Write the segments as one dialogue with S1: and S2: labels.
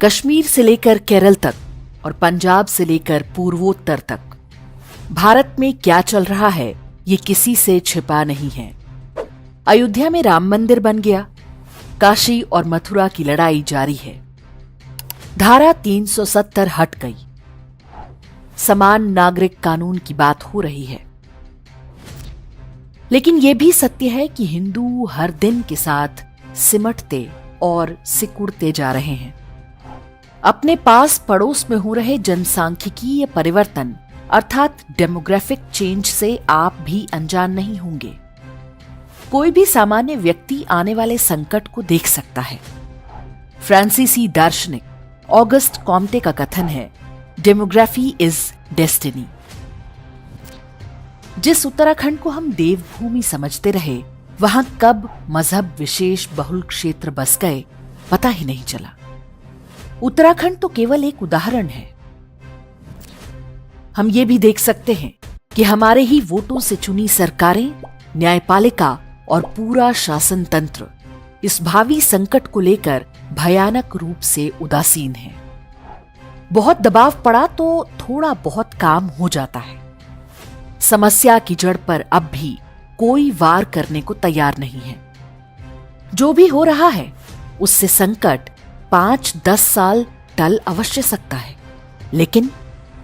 S1: कश्मीर से लेकर केरल तक और पंजाब से लेकर पूर्वोत्तर तक भारत में क्या चल रहा है ये किसी से छिपा नहीं है। अयोध्या में राम मंदिर बन गया, काशी और मथुरा की लड़ाई जारी है, धारा 370 हट गई, समान नागरिक कानून की बात हो रही है। लेकिन यह भी सत्य है कि हिंदू हर दिन के साथ सिमटते और सिकुड़ते जा रहे हैं। अपने पास पड़ोस में हो रहे जनसांख्यिकीय परिवर्तन अर्थात डेमोग्राफिक चेंज से आप भी अनजान नहीं होंगे। कोई भी सामान्य व्यक्ति आने वाले संकट को देख सकता है। फ्रांसीसी दार्शनिक ऑगस्ट कॉम्टे का कथन है, डेमोग्राफी इज डेस्टिनी। जिस उत्तराखंड को हम देवभूमि समझते रहे, वहां कब मजहब विशेष बहुल क्षेत्र बस गए पता ही नहीं चला। उत्तराखंड तो केवल एक उदाहरण है। हम ये भी देख सकते हैं कि हमारे ही वोटों से चुनी सरकारें, न्यायपालिका और पूरा शासन तंत्र इस भावी संकट को लेकर भयानक रूप से उदासीन है। बहुत दबाव पड़ा तो थोड़ा बहुत काम हो जाता है। समस्या की जड़ पर अब भी कोई वार करने को तैयार नहीं है। जो भी हो रहा है उससे संकट 5-10 साल टल अवश्य सकता है, लेकिन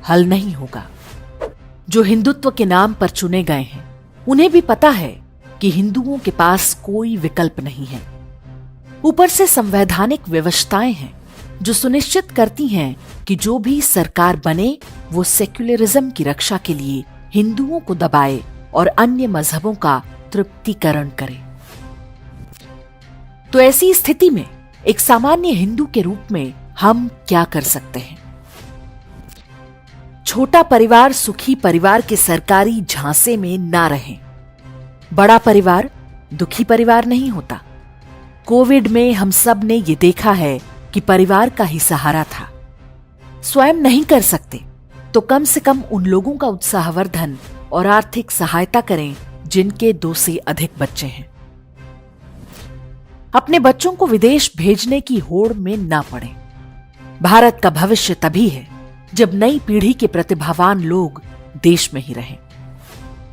S1: हल नहीं होगा। जो हिंदुत्व के नाम पर चुने गए हैं उन्हें भी पता है कि हिंदुओं के पास कोई विकल्प नहीं है। ऊपर से संवैधानिक व्यवस्थाएं हैं जो सुनिश्चित करती हैं कि जो भी सरकार बने वो सेक्युलरिज्म की रक्षा के लिए हिंदुओं को दबाए और अन्य मजहबों का तृप्तिकरण करे। तो ऐसी स्थिति में एक सामान्य हिंदू के रूप में हम क्या कर सकते हैं? छोटा परिवार सुखी परिवार के सरकारी झांसे में ना रहें। बड़ा परिवार दुखी परिवार नहीं होता। कोविड में हम सब ने ये देखा है कि परिवार का ही सहारा था। स्वयं नहीं कर सकते तो कम से कम उन लोगों का उत्साहवर्धन और आर्थिक सहायता करें जिनके 2 से अधिक बच्चे हैं। अपने बच्चों को विदेश भेजने की होड़ में ना पड़े। भारत का भविष्य तभी है जब नई पीढ़ी के प्रतिभावान लोग देश में ही रहें।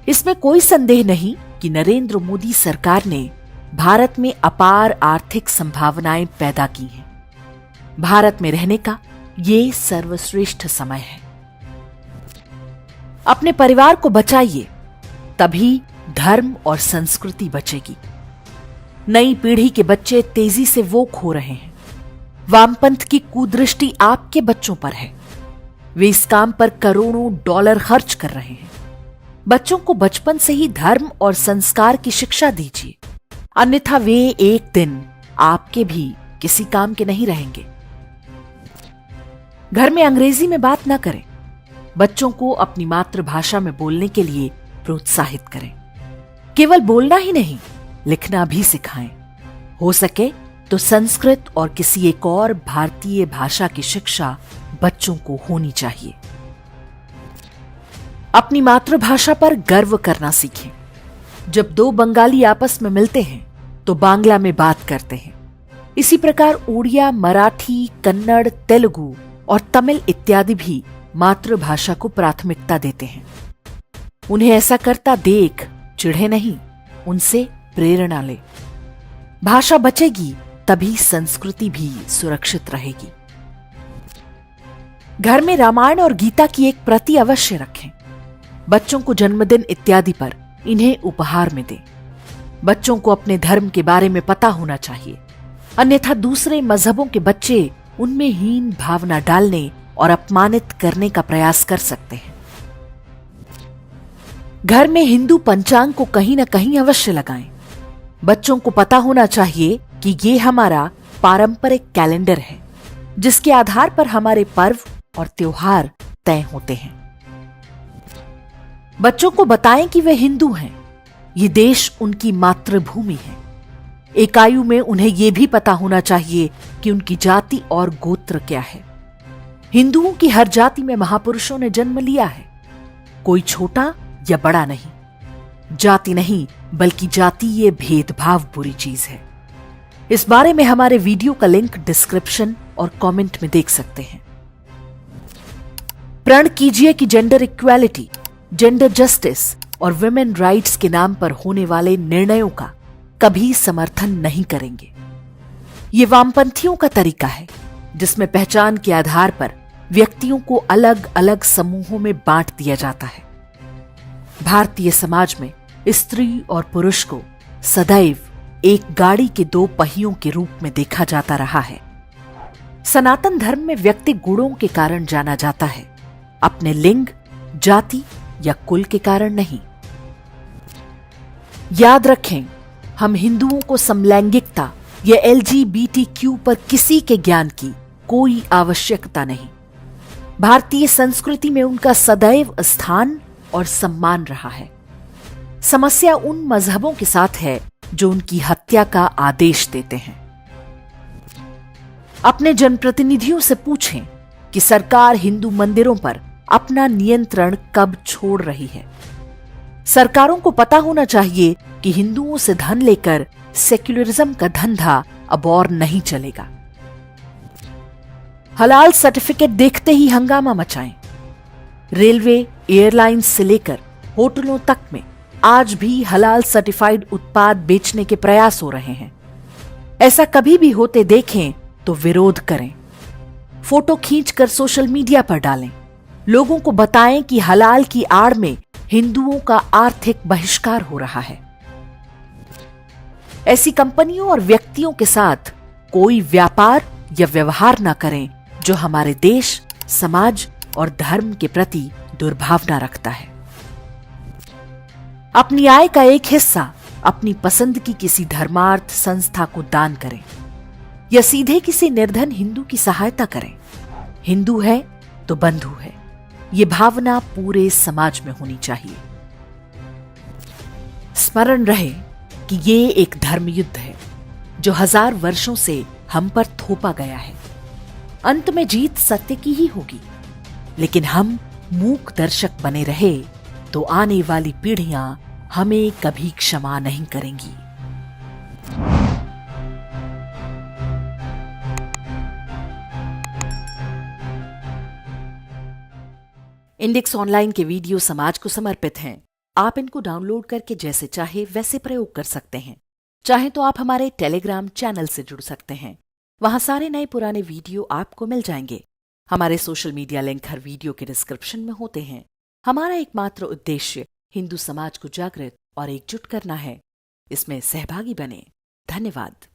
S1: इसमें कोई संदेह नहीं कि नरेंद्र मोदी सरकार ने भारत में अपार आर्थिक संभावनाएं पैदा की हैं। भारत में रहने का ये सर्वश्रेष्ठ समय है। अपने परिवार को बचाइए, तभी धर्म और संस्कृति बचेगी। नई पीढ़ी के बच्चे तेजी से वोक हो रहे हैं। वामपंथ की कुदृष्टि आपके बच्चों पर है। वे इस काम पर करोड़ों डॉलर खर्च कर रहे हैं। बच्चों को बचपन से ही धर्म और संस्कार की शिक्षा दीजिए, अन्यथा वे एक दिन आपके भी किसी काम के नहीं रहेंगे। घर में अंग्रेजी में बात ना करें। बच्चों को अपनी मातृभाषा में बोलने के लिए प्रोत्साहित करें। केवल बोलना ही नहीं, लिखना भी सिखाएं। हो सके तो संस्कृत और किसी एक और भारतीय भाषा की शिक्षा बच्चों को होनी चाहिए। अपनी मातृभाषा पर गर्व करना सीखें। जब 2 बंगाली आपस में मिलते हैं तो बांग्ला में बात करते हैं। इसी प्रकार उड़िया, मराठी, कन्नड़, तेलुगु और तमिल इत्यादि भी मातृभाषा को प्राथमिकता देते हैं। उन्हें ऐसा करता देख चिढ़े नहीं, उनसे प्रेरणा ले। भाषा बचेगी तभी संस्कृति भी सुरक्षित रहेगी। घर में रामायण और गीता की एक प्रति अवश्य रखें। बच्चों को जन्मदिन इत्यादि पर इन्हें उपहार में दें। बच्चों को अपने धर्म के बारे में पता होना चाहिए, अन्यथा दूसरे मजहबों के बच्चे उनमें हीन भावना डालने और अपमानित करने का प्रयास कर सकते हैं। घर में हिंदू पंचांग को कहीं न कहीं अवश्य लगाएं। बच्चों को पता होना चाहिए कि ये हमारा पारंपरिक कैलेंडर है, जिसके आधार पर हमारे पर्व और त्योहार तय होते हैं। बच्चों को बताएं कि वे हिंदू हैं, ये देश उनकी मातृभूमि है। एक आयु में उन्हें यह भी पता होना चाहिए कि उनकी जाति और गोत्र क्या है। हिंदुओं की हर जाति में महापुरुषों ने जन्म लिया है। कोई छोटा या बड़ा नहीं। जाति नहीं बल्कि जातीय भेदभाव बुरी चीज है। इस बारे में हमारे वीडियो का लिंक डिस्क्रिप्शन और कमेंट में देख सकते हैं। प्रण कीजिए कि जेंडर इक्वालिटी, जेंडर जस्टिस और वुमेन राइट्स के नाम पर होने वाले निर्णयों का कभी समर्थन नहीं करेंगे। ये वामपंथियों का तरीका है जिसमें पहचान के आधार पर व्यक्तियों को अलग अलग समूहों में बांट दिया जाता है। भारतीय समाज में स्त्री और पुरुष को सदैव एक गाड़ी के दो पहियों के रूप में देखा जाता रहा है। सनातन धर्म में व्यक्ति गुणों के कारण जाना जाता है, अपने लिंग, जाति या कुल के कारण नहीं। याद रखें, हम हिंदुओं को समलैंगिकता या LGBTQ पर किसी के ज्ञान की कोई आवश्यकता नहीं। भारतीय संस्कृति में उनका सदैव स्थान और सम्मान रहा है। समस्या उन मजहबों के साथ है जो उनकी हत्या का आदेश देते हैं। अपने जनप्रतिनिधियों से पूछें कि सरकार हिंदू मंदिरों पर अपना नियंत्रण कब छोड़ रही है। सरकारों को पता होना चाहिए कि हिंदुओं से धन लेकर सेक्युलरिज्म का धंधा अब और नहीं चलेगा। हलाल सर्टिफिकेट देखते ही हंगामा मचाएं। रेलवे, एयरलाइंस से लेकर होटलों तक में आज भी हलाल सर्टिफाइड उत्पाद बेचने के प्रयास हो रहे हैं। ऐसा कभी भी होते देखें तो विरोध करें, फोटो खींचकर सोशल मीडिया पर डालें, लोगों को बताएं कि हलाल की आड़ में हिंदुओं का आर्थिक बहिष्कार हो रहा है। ऐसी कंपनियों और व्यक्तियों के साथ कोई व्यापार या व्यवहार न करें जो हमारे देश, समाज और धर्म के प्रति दुर्भावना रखता है। अपनी आय का एक हिस्सा अपनी पसंद की किसी धर्मार्थ संस्था को दान करें या सीधे किसी निर्धन हिंदू की सहायता करें। हिंदू है तो बंधु है, ये भावना पूरे समाज में होनी चाहिए। स्मरण रहे कि ये एक धर्म युद्ध है जो 1000 वर्षों से हम पर थोपा गया है। अंत में जीत सत्य की ही होगी, लेकिन हम मूक दर्शक बने रहे तो आने वाली पीढ़ियां हमें कभी क्षमा नहीं करेंगी। इंडेक्स ऑनलाइन के वीडियो समाज को समर्पित हैं। आप इनको डाउनलोड करके जैसे चाहे वैसे प्रयोग कर सकते हैं। चाहे तो आप हमारे टेलीग्राम चैनल से जुड़ सकते हैं, वहां सारे नए पुराने वीडियो आपको मिल जाएंगे। हमारे सोशल मीडिया लिंक हर वीडियो के डिस्क्रिप्शन में होते हैं। हमारा एकमात्र उद्देश्य हिंदू समाज को जागृत और एकजुट करना है। इसमें सहभागी बने। धन्यवाद।